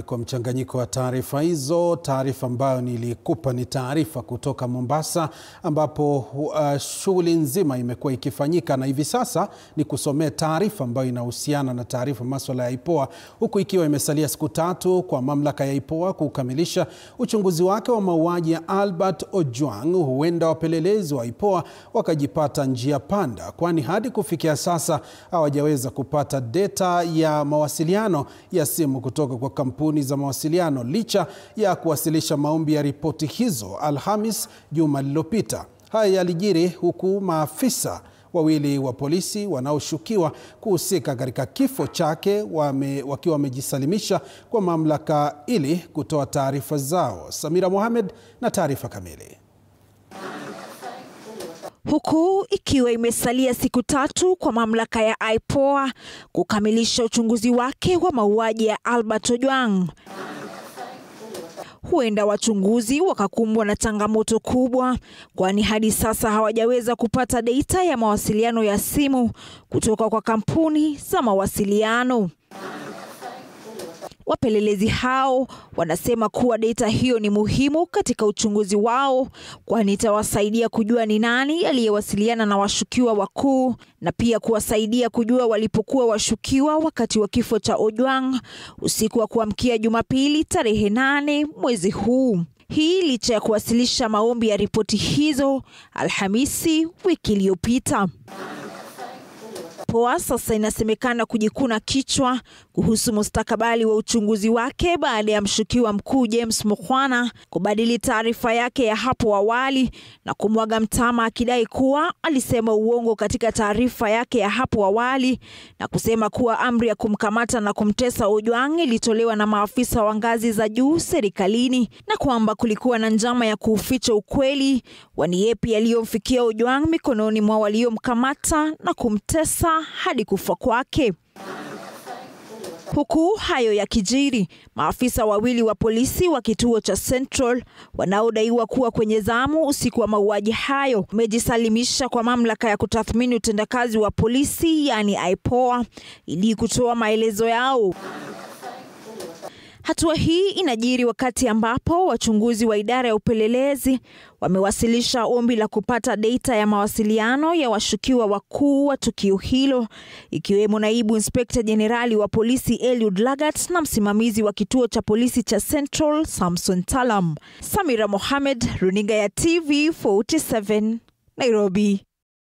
Kwa mchanganyiko wa taarifa hizo, taarifa ambayo nilikupa ni taarifa kutoka Mombasa ambapo shughuli nzima imekuwa ikifanyika, na hivi sasa ni kusomea taarifa ambayo inahusiana na taarifa masuala ya IPOA, huku ikiwa imesalia siku 3 kwa mamlaka ya IPOA kukamilisha uchunguzi wake wa mauaji ya Albert Ojwang. Huenda wapelelezi wa IPOA wakajipata njia panda, kwani hadi kufikia sasa hawajaweza kupata data ya mawasiliano ya simu kutoka kwa kampuni za mawasiliano licha ya kuwasilisha maombi ya ripoti hizo Alhamis juma lililopita. Haya yalijiri huku maafisa wawili wa polisi wanaoshukiwa kuhusika katika kifo chake wakiwa wamejisalimisha kwa mamlaka ili kutoa taarifa zao. Samira Mohamed na taarifa kamili. Huku ikiwa imesalia siku 3 kwa mamlaka ya IPOA kukamilisha uchunguzi wake wa mauaji ya Albert Ojwang, huenda wachunguzi wakakumbwa na changamoto kubwa, kwani hadi sasa hawajaweza kupata data ya mawasiliano ya simu kutoka kwa kampuni za mawasiliano. Wapelelezi hao wanasema kuwa data hiyo ni muhimu katika uchunguzi wao, kwani itawasaidia kujua ni nani aliyewasiliana na washukiwa wakuu na pia kuwasaidia kujua walipokuwa washukiwa wakati wa kifo cha Ojwang usiku wa kuamkia Jumapili tarehe 8 mwezi huu. Hii licha ya kuwasilisha maombi ya ripoti hizo Alhamisi wiki iliyopita. IPOA sasa inasemekana kujikuna kichwa kuhusu mustakabali wa uchunguzi wake baada ya mshukiwa mkuu James Mukhwana kubadili taarifa yake ya hapo awali na kumwaga mtama akidai kuwa alisema uongo katika taarifa yake ya hapo awali, na kusema kuwa amri ya kumkamata na kumtesa Ojwang ilitolewa na maafisa wa ngazi za juu serikalini na kwamba kulikuwa na njama ya kuuficha ukweli wa ni yapi aliyomfikia Ojwang mikononi mwa waliomkamata na kumtesa hadi kufa kwake. Huku hayo yakijiri, maafisa wawili wa polisi wa kituo cha Central wanaodaiwa kuwa kwenye zamu usiku wa mauaji hayo wamejisalimisha kwa mamlaka ya kutathmini utendakazi wa polisi yani IPOA ili kutoa maelezo yao. Hatua hii inajiri wakati ambapo wachunguzi wa idara ya upelelezi wamewasilisha ombi la kupata data ya mawasiliano ya washukiwa wakuu wa tukio hilo, ikiwemo naibu inspekta jenerali wa polisi Eliud Lagat na msimamizi wa kituo cha polisi cha Central Samson Talam. Samira Mohamed, runinga ya TV 47, Nairobi.